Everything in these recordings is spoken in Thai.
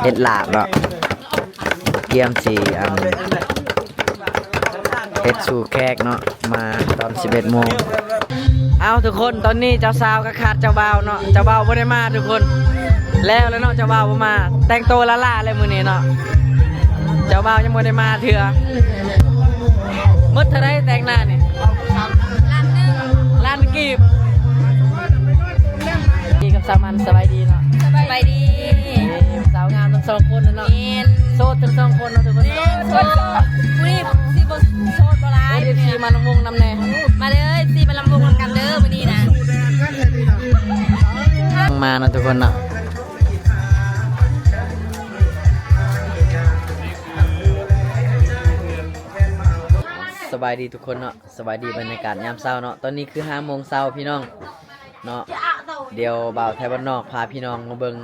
เฮ็ดลาบเนาะเกี่ยมสีเฮ็ดสู่แขกเนาะมาตอน11 โมงเอาทุกคนตอนนี้เจ้าสาวก็ขาดเจ้าบ่าวเนาะเจ้าบ่าวบ่ได้มาทุกคนแล้วเนาะเจ้าบ่าวบ่มาแต่งตัวละๆเลยมื้อนี้เนาะเจ้าบ่าวยังบ่ได้มาเถื่อหมดเท่าไรแต่งหน้านี่ล้านกีบดีกับสามันสบายดีเนาะสบายดีสาวงามทั้ง2 คนเนาะโสดทั้ง2 คนเนาะทุกคนโสดผู้นี้สิบ่โสดบ่หลาย เอฟซีมาลำวงนำแน่ มาเลยสิมาลำวงกันเด้อมื้อนี้นะมาเนาะทุกคนเนาะสบายดีทุกคนเนาะสบายดีบรรยากาศยามเช้าเนาะตอนนี้คือ5 โมงเช้าพี่น้องเนาะเดี๋ยวบ่าวไทยบ้านนอกพาพี่น้องมาเบิ่ง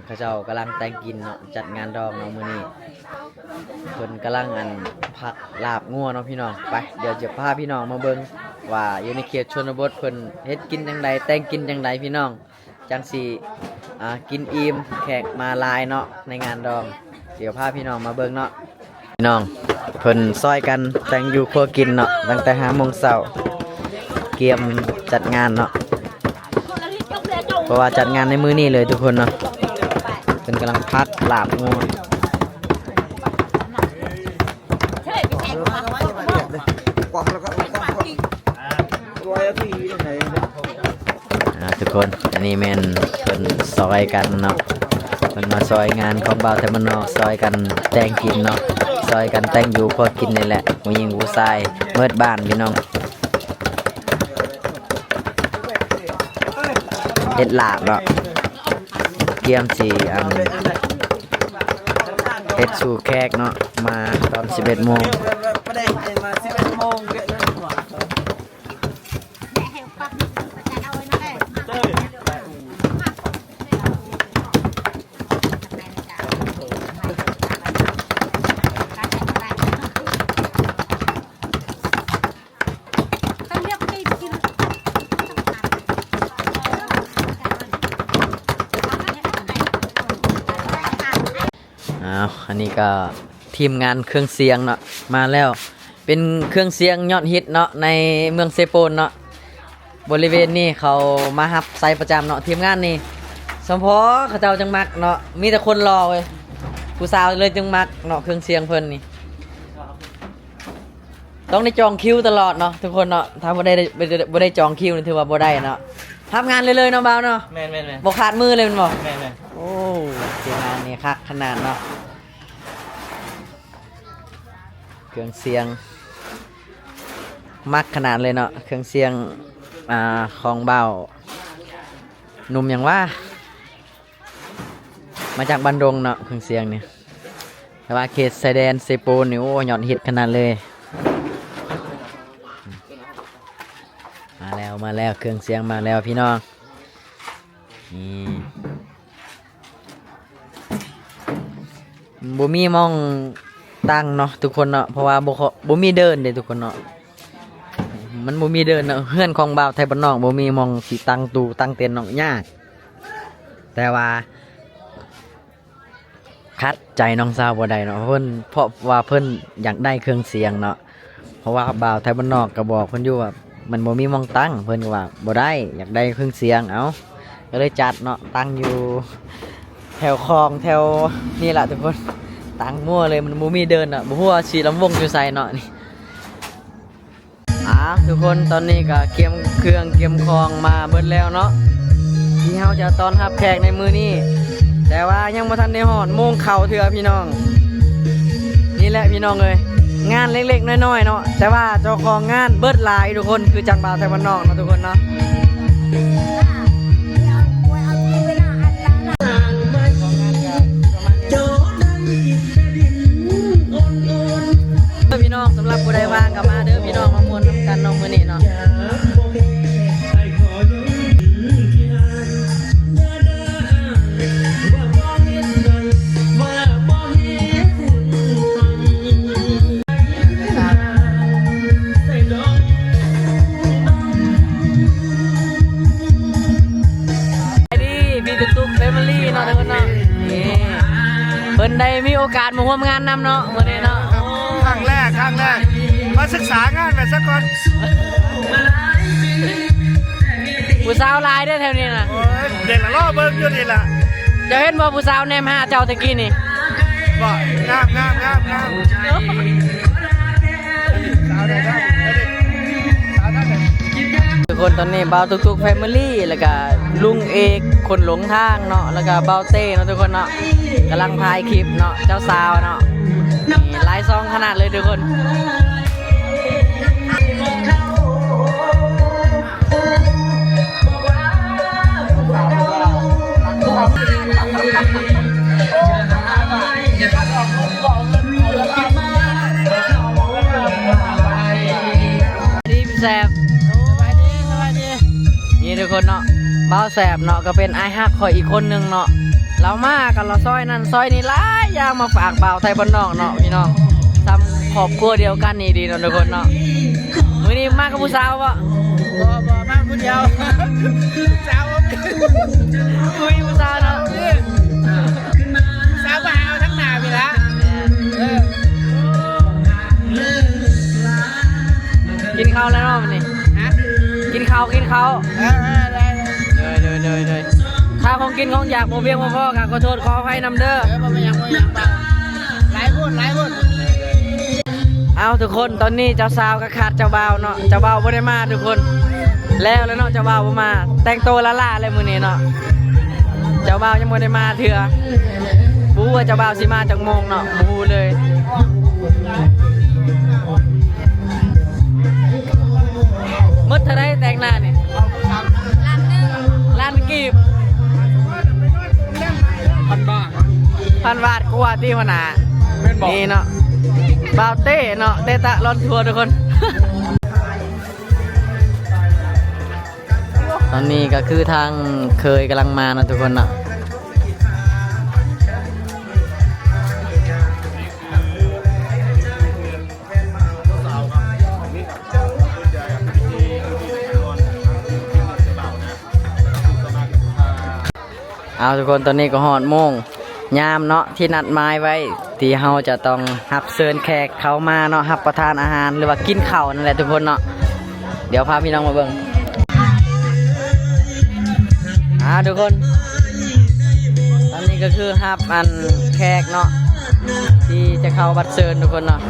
เขาเจ้ากำลังแต่งกินเนาะจัดงานดองเนาะมื้อนี้เพิ่นกำลังผักลาบงัวเนาะพี่น้องไปเดี๋ยวจะพาพี่น้องมาเบิ่งว่าอยู่ในเขตชนบทเพิ่นเฮ็ดกินจังไดแต่งกินจังไดพี่น้องจังสิกินอิ่มแขกมาหลายเนาะในงานดองเดี๋ยวพาพี่น้องมาเบิ่งเนาะพี่น้องเพิ่นซอยกันแต่งอยู่ครัวกินเนาะตั้งแต่5 โมงเช้าเตรียมจัดงานเนาะเพราะว่าจัดงานในมื้อนี้เลยทุกคนเนาะเป็นกำลังพักลาบงัวทุกคนอันนี้แม่นเป็นซอยกันเนาะเป็นมาซอยงานของบ่าวไทยบ้านนอกซอยกันแต่งกินเนาะซอยกันแต่งอยู่พอกินนี่แหละผู้หญิงผู้ชายเมิดบ้านพี่น้องเฮ็ดลาบเนาะเกี่ยมสีเฮ็ดสู่แขกเนาะมาตอน11 โมงอันนี้ก็ทีมงานเครื่องเสียงเนาะมาแล้วเป็นเครื่องเสียงยอดฮิตเนาะในเมืองเซโปนเนาะบริเวณนี้เขามาฮับไซประจำเนาะทีมงานนี่สมพอเขาเจ้าจังมักเนาะมีแต่คนรอเว้ยผู้สาวเลยจังมักเนาะเครื่องเสียงเพิ่นนี่ต้องได้จองคิวตลอดเนาะทุกคนเนาะถ้าบ่ได้จองคิวนี่ถือว่าบ่ได้เนาะทำงานเลยเนาะบ่าวเนาะแม่นบ่ขาดมือเลยมันบ่แม่นโอ้ทีมงานนี่คักขนาดเนาะเครื่องเสียงมักขนาดเลยเนาะเครื่องเสียงของเบาหนุ่มอย่างว่ามาจากบันดงเนาะเครื่องเสียงเนี่ยแต่ว่าเขตชายแดนเซโปนนี่โอ้ยอดฮิตขนาดเลยมาแล้วเครื่องเสียงมาแล้วพี่น้องนี่บ่มีมองตั้งเนาะทุกคนเนาะเพราะว่าบ่มีเดินเด้ทุกคนเนาะมันบ่มีเดินเนาะเฮือนของบ่าวไทยบ้านนอกบ่มีมองสิตั้งตู้ตั้งเต็นท์เนาะยากแต่ว่าคัดใจน้องสาวบ่ได้เนาะเพิ่นเพราะว่าเพิ่นอยากได้เครื่องเสียงเนาะเพราะว่าบ่าวไทยบ้านนอกก็บอกเพิ่นอยู่ว่ามันบ่มีมองตั้งเพิ่นก็ว่าบ่ได้อยากได้เครื่องเสียงเอ้าก็เลยจัดเนาะตั้งอยู่แถวคลองแถวนี่แหละทุกคนตั้งมั่วเลยมันบ่มีเดินอ่ะบ่ฮู้ว่าสิลำวงอยู่ไสเนาะนี่ทุกคนตอนนี้ก็เก็บเครื่องเก็บของมาเบิดแล้วเนาะที่เฮาจะต้อนรับแขกในมื้อนี้แต่ว่ายังบ่ทันได้ฮอดโมงเข้าเทื่อพี่น้องนี่แหละพี่น้องเอ้ยงานเล็กๆน้อยๆเนาะแต่ว่าเจ้าของงานเบิดหลายทุกคนคือจังบ่าวไทยบ้านนอกเนาะทุกคนเนาะพี่น้องสำหรับผู้ใดว่างก็มาเด้อพี่น้องมาม่วนนำกันน้องมื้อนี้เนาะ พิ่นได้มีโอกาสมาร่วมงานนำเนาะมื้อนี้เนาะ ครั้งแรกมาศึกษางานไปซะก่อน ผู้สาวหลายเด้อแถวนี้น่ะ โอ้ยเด็กละล่อเบิ่งอยู่นี่ล่ะ เจะเห็นบ่ผู้สาวแนมหาเจ้าตะกี้นี่ บ่งามสาวได้ครับสาวนั่นเลย ทุกคนตอนนี้เบาทุกๆแฟมิลี่แล้วก็ลุงเอกคนหลงทางเนาะแล้วก็เบาเต้เนาะทุกคนเนาะกำลังถ่ายคลิปเนาะเจ้าสาวเนาะนี่หลายซองขนาดเลยทุกคนดีพี่แซบสบายดีนี่ทุกคนเนาะเบาแสบเนาะก็เป็นไอ้ฮักคอยอีกคนนึงเนาะเรามากันเราซอยนั่นซอยนี่หลายอย่างมาฝากเบาไทยบ้านนอกเนาะพี่น้องทำครอบครัวเดียวกันนี่ดีเนาะทุกคนเนาะมื้อนี้มากับผู้สาวปะ บ่มาผู้เดียวสาวบ่มี คุยผู้สาวเนาะ สาวบ่เอาทั้งหน้าพี่ละกินข้าวแล้วเนาะวันนี้ ฮะ กินข้าวได้ เลยถ้าของกินของอยากโมเบียงพ่อค่ะขอโทษขออภัยนำเด้อ บ่เป็นหยังบ่หลายคน เอาทุกคนตอนนี้เจ้าสาวก็ขาดเจ้าบ่าวเนาะเจ้าบ่าวบ่ได้มาทุกคนแล้วเนาะเจ้าบ่าวบ่มา แต่งตัวละล่าเลยมื้อนี้เนาะเจ้าบ่าวยังบ่ได้มาเถื่อบูว่าเจ้าบ่าวสิมาจักโมงเนาะบูเลยมดเท่าไรแต่งหน้านี่ล้านกีบพันบาทกว่าที่หัวหน้านี่เนาะบ่าวเต้เนาะเตตะร้อนทัวร์ทุกคน ตอนนี้ก็คือทางเคยกำลังมานะทุกคนเนาะเอาทุกคนตอนนี้ก็หอดโมงยามเนาะที่นัดหมายไว้ที่เฮาจะต้องรับเชิญแขกเขามาเนาะรับประทานอาหารหรือว่ากินข้าวนั่นแหละทุกคนเนาะเดี๋ยวพาพี่น้องมาเบิ่งทุกคนตอนนี้ก็คือรับอันแขกเนาะที่จะเข้าบัตรเชิญทุกคนเนาะ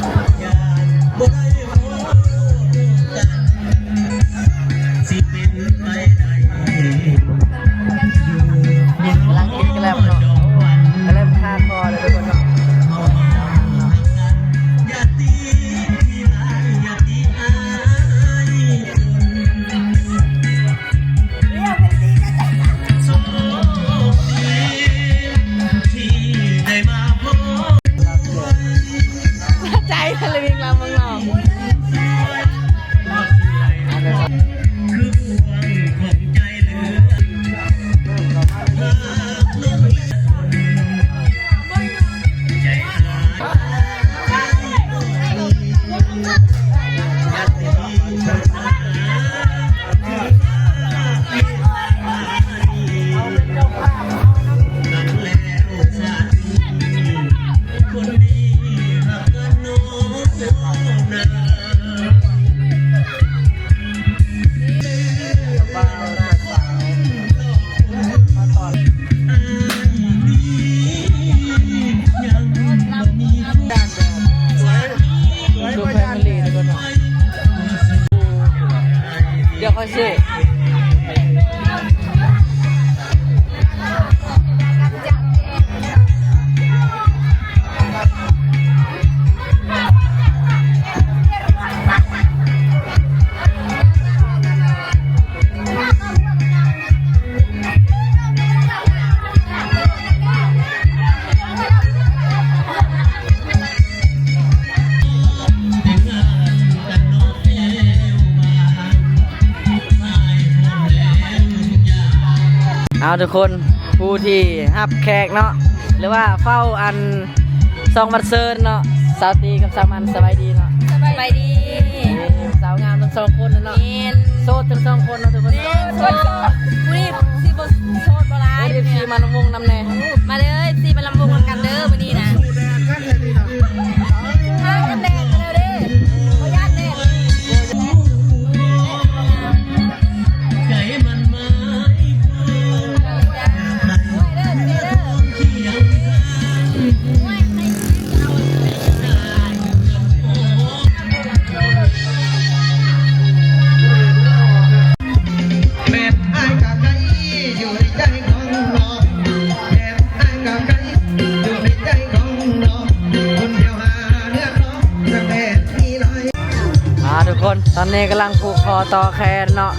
กำลังกินกระแลมเนาะกระแลมคาคอเลยทุกคนเนาะใจทะเลวิ่งลำมึงเนาะเดี๋ยวค่อยซื้อเอาทุกคนผู้ที่รับแขกเนาะหรือว่าเฝ้าอันซองบัตรเซิร์นเนาะสาวตีกับสาวมันสบายดีเนาะ สบายดี สาวงามทั้งสองคนเนาะโสดทั้งสองคนเนาะทุกคน โสดผู้นี้สิบ่โสดบ่ร้าย เอฟซีมานวงนำแน่ มาเลยสิมาลำวงกันเด้อมื้อนี้นะ อนนี้กำลังผูกคอต่อแขนเนาะ